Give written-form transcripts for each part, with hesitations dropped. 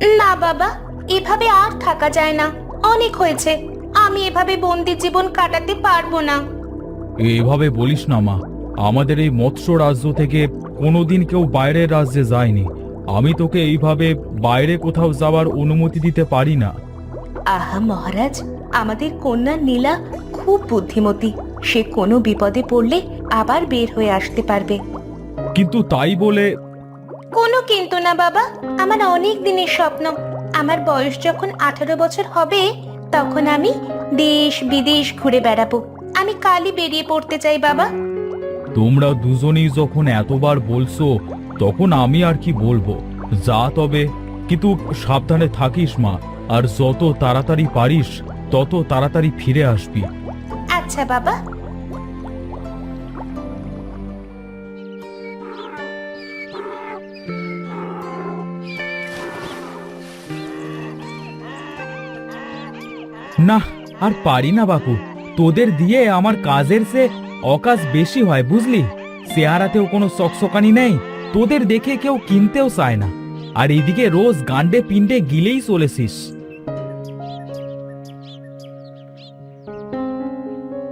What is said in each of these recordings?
না বাবা, এভাবে আর থাকা যায় না, অনেক হয়েছে। আমি এভাবে বন্দি জীবন কাটাতে পারবো না। এভাবে বলিস না মা, আমাদের এই মৎস্য রাজ্য থেকে কোনোদিন কেউ বাইরের রাজ্যে যায়নি। আমি তোকে এইভাবে বাইরে কোথাও যাওয়ার অনুমতি দিতে পারি না। আহা মহারাজ, আমাদের কন্যা নীলা খুব বুদ্ধিমতী। সে কোনো বিপদে পড়লে আবার বের হয়ে আসতে পারবে। কিন্তু তাই বলে কোনো কিন্তু না বাবা, আমার অনেক দিনের স্বপ্ন। আমার বয়স যখন 18 বছর হবে, তখন আমি দেশ বিদেশ ঘুরে বেড়াবো। আমি কালই বেরিয়ে পড়তে চাই বাবা। তোমরা দুজনেই যখন এতবার বলছো, তখন আমি আর কি বলবো। যা তবে, কিন্তু সাবধানে থাকিস মা, আর যত তাড়াতাড়ি পারিস তত তাড়াতাড়ি ফিরে আসবি। আচ্ছা বাবা। না, আর পারি না বাপু। তোদের দিয়ে আমার কাজের সে অকাজ বেশি হয়, বুঝলি। চেহারাতেও কোনো চকচকানি নেই, তোদের দেখে কেউ কিনতেও চায় না। আর এইদিকে রোজ গান্ডে পিণ্ডে গিলেই চলেছিস।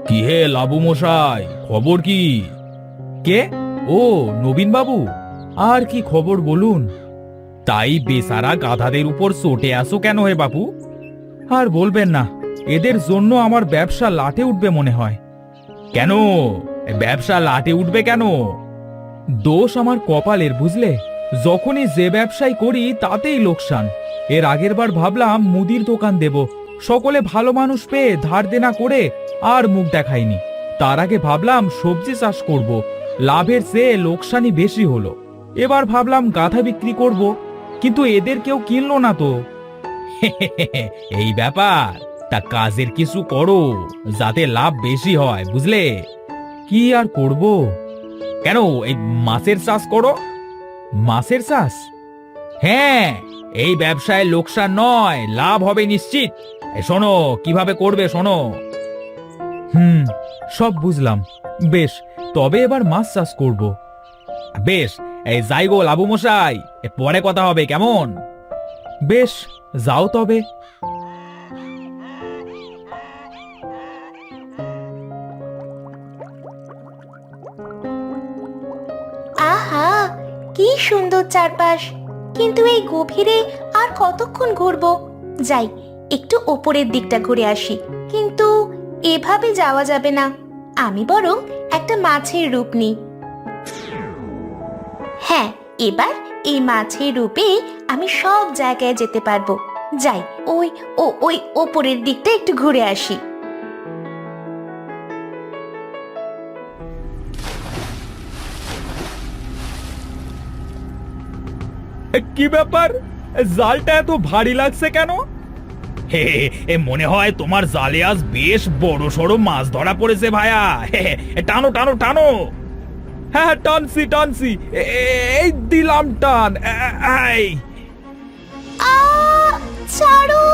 কি হে লাবু মশাই, খবর কি? কে? ও নবীন বাবু। আর কি খবর বলুন। তাই বেচারা গাধাদের উপর চটে আসো কেন হে বাপু? আর বলবেন না, এদের জন্য আমার ব্যবসা লাটে উঠবে মনে হয়। কেন ব্যবসা লাটে উঠবে কেন? দোষ আমার কপালের, বুঝলে। যখনই যে ব্যবসায় করি তাতেই লোকসান। এর আগের বার ভাবলাম মুদির দোকান দেব, সকলে ভালো মানুষ পেয়ে ধার দেনা করে আর মুখ দেখাইনি। তার আগে ভাবলাম সবজি চাষ করব, লাভের চেয়ে লোকসানই বেশি হলো। এবার ভাবলাম গাধা বিক্রি করব, কিন্তু এদের কেউ কিনলো না তো। এই ব্যাপার। তা কাজের কিছু করো, যাতে লাভ বেশি হয়, বুঝলে। কি আর করব? কেন, এই মাছের চাষ করো। মাছের চাষ? হ্যাঁ, এই ব্যবসায় লোকসান নয়, লাভ হবে নিশ্চিত। শোনো কিভাবে করবে, শোনো। সব বুঝলাম। বেশ, তবে এবার মাছ চাষ করব। বেশ, এই যাই গো লাবু মশাই, পরে কথা হবে, কেমন? বেশ, যাও তবে। আহা, কি সুন্দর চারপাশ। কিন্তু এই গভীরে আর কতক্ষণ ঘুরবো? যাই, একটু ওপরের দিকটা ঘুরে আসি। কিন্তু এভাবে যাওয়া যাবে না, আমি বরং একটা মাছের রূপ নিই। হ্যাঁ, এবার এই মাছের রূপে আমি সব জায়গায় যেতে পারবো। যাই, ওই ওপরের দিকটা একটু ঘুরে আসি। কি ব্যাপার, জালটা এত ভারী লাগছে কেন? হে, মনে হয় তোমার জালে আজ বেশ বড় সড়ো মাছ ধরা পড়েছে ভায়া। টানো টানো টানো। হ্যাঁ, টানছি টানছি, এই দিলাম টান। এই ছাড়ো,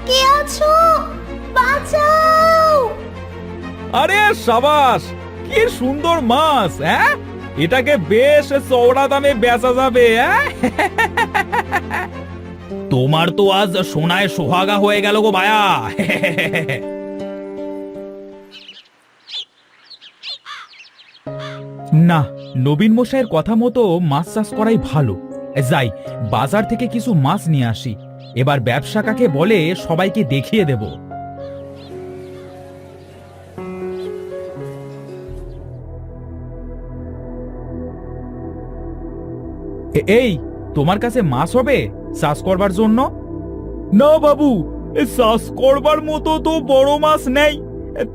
কে আছো? বাঁচাও! আরে সাবাস, কি সুন্দর মাছ। হ্যাঁ, এটাকে বেশ চওড়া দামে বেচা যাবে। তোমার তো আজ সোনায় সোহাগা হয়ে গেল গো ভায়া। না, নবীন মশাইয়ের কথা মতো মাছ চাষ করাই ভালো। যাই, বাজার থেকে কিছু মাছ নিয়ে আসি। এবার ব্যবসা কাকে বলে সবাইকে দেখিয়ে দেব। এই, তোমার কাছে মাছ হবে চাষ করবার জন্য? না বাবু, চাষ করবার মতো তো বড় মাছ নেই,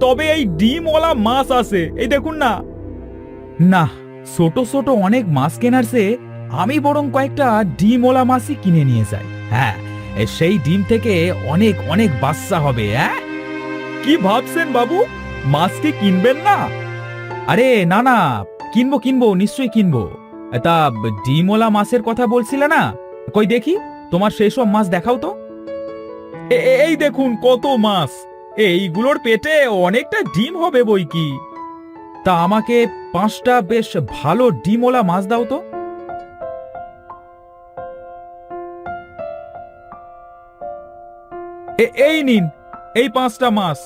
তবে এই ডিমওয়ালা মাছ আছে, এই দেখুন না। না, ছোট ছোট অনেক মাছ কেনার চেয়ে আমি বরং কয়েকটা ডিমওয়ালা মাছই কিনে নিয়ে যাই। হ্যাঁ, সেই ডিম থেকে অনেক অনেক বাচ্চা হবে। কি ভাবছেন বাবু, মাছ কি কিনবেন না? আরে না না, কিনবো কিনবো, নিশ্চয়ই কিনবো। তা ডিমওয়ালা মাছের কথা বলছিলে না? কই দেখি, তোমার সেই সব মাছ দেখাও তো। এই দেখুন কত মাছ, এইগুলোর পেটে অনেকটা ডিম হবে বই কি। তা আমাকে 5টা বেশ ভালো ডিমওয়ালা মাছ দাও তো। এই নিন, এই 5টা মাছ।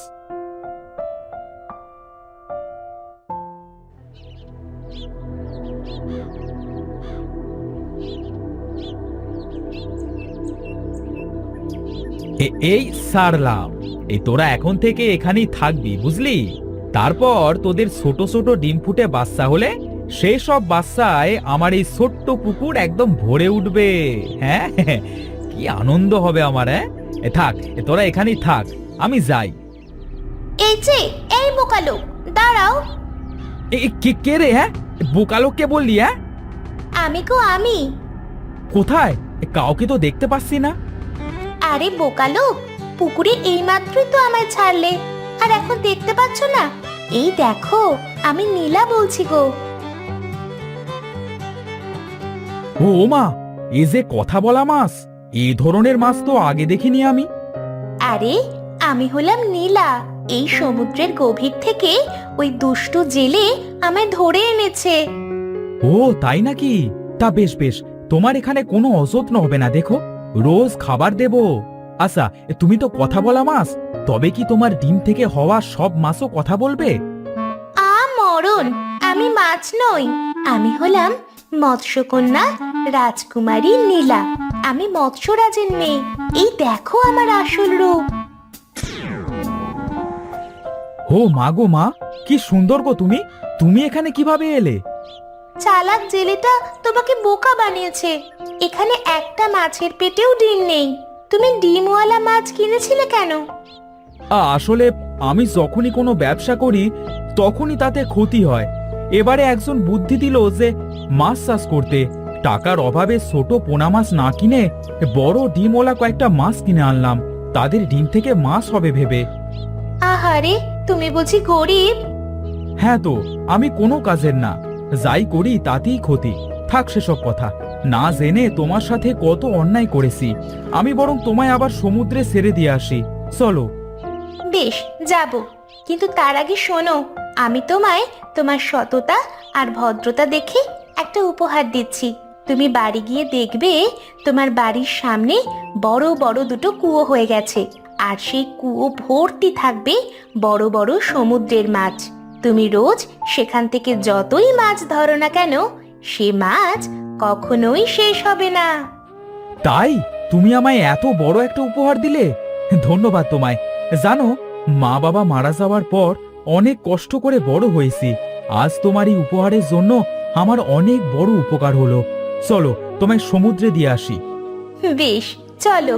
এই সারলাম। এই তোরা এখন থেকে এখানেই থাকবি, বুঝলি? তারপর তোদের ছোট ছোট ডিম ফুটে বাচ্চা হলে সেই সব বাচ্চায় আমার এই ছোট্ট পুকুর একদম ভরে উঠবে। হ্যাঁ, কি আনন্দ হবে আমার। হ্যাঁ, থাক, তোরা এখানেই থাক, আমি যাই। এই যে, এই বোকালো, দাঁড়াও। কে রে? হ্যাঁ, বোকালো কে বললি? হ্যাঁ, আমি গো, আমি। কোথায়? কাউকে তো দেখতে পাচ্ছি না। আরে বোকালো, পুকুরে এইমাত্রই তো আমায় ছাড়লে, আর এখন দেখতে পাচ্ছ না? এই দেখো, আমি নীলা বলছি গো। ও মা, এ যে কথা বলা মাছ! এই ধরনের মাছ তো আগে দেখিনি আমি। আরে, আমি হলাম নীলা। এই সমুদ্রের গভীর থেকে ওই দুষ্টু জেলে আমায় ধরে এনেছে। ও তাই নাকি? তা বেশ বেশ, তোমার এখানে কোনো অযত্ন হবে না, দেখো, রোজ খাবার দেব। আচ্ছা, তুমি তো কথা বলা মাছ, তবে কি তোমার ডিম থেকে হওয়া সব মাছও কথা বলবে? মরণ, আমি মাছ নই। আমি হলাম মৎস্যকন্যা রাজকুমারী নীলা। আমি মৎস্যরাজের মেয়ে। এই দেখো আমার আসল রূপ। ও মা গো মা, কি সুন্দর গো তুমি! তুমি এখানে কিভাবে এলে? চালাক জেলেটা তোমাকে বোকা বানিয়েছে। এখানে একটা মাছের পেটেও ডিম নেই। তুমি ডিমওয়ালা মাছ কিনেছিলে কেন? আসলে আমি যখনই কোনো ব্যবসা করি তখনই তাতে ক্ষতি হয়। এবারে একজন বুদ্ধি দিল যে মাছ চাষ করতে। টাকার অভাবে ছোট পোনা মাছ না কিনে বড় ডিমওয়ালা কয়েকটা মাছ কিনে আনলাম, তাদের ডিম থেকে মাছ হবে ভেবে। আহারে, তুমি বুঝি গরিব? হ্যাঁ তো, আমি কোনো কাজের না, যাই করি তাতেই ক্ষতি। থাক সেসব কথা, না জেনে তোমার সাথে কত অন্যায় করেছি। আমি বরং তোমায় আবার সমুদ্রে ছেড়ে দিয়ে আসি, চলো। বেশ, যাব, কিন্তু তার আগে শোনো, আমি তোমায় তোমার সততা আর ভদ্রতা দেখে একটা উপহার দিচ্ছি। তুমি বাড়ি গিয়ে দেখবে তোমার বাড়ির সামনে বড় বড় দুটো কুয়ো হয়ে গেছে, আর সেই কুয়ো ভর্তি থাকবে বড় বড় সমুদ্রের মাছ। তুমি রোজ সেখান থেকে যতই মাছ ধরো না কেন, সে মাছ কখনোই শেষ হবে না। তাই তুমি আমায় এত বড় একটা উপহার দিলে, ধন্যবাদ তোমায়। জানো, মা বাবা মারা যাওয়ার পর অনেক কষ্ট করে বড় হয়েছি। আজ তোমার এই উপহারের জন্য আমার অনেক বড় উপকার হলো। চলো, তোমায় সমুদ্রে দিয়ে আসি। বেশ, চলো।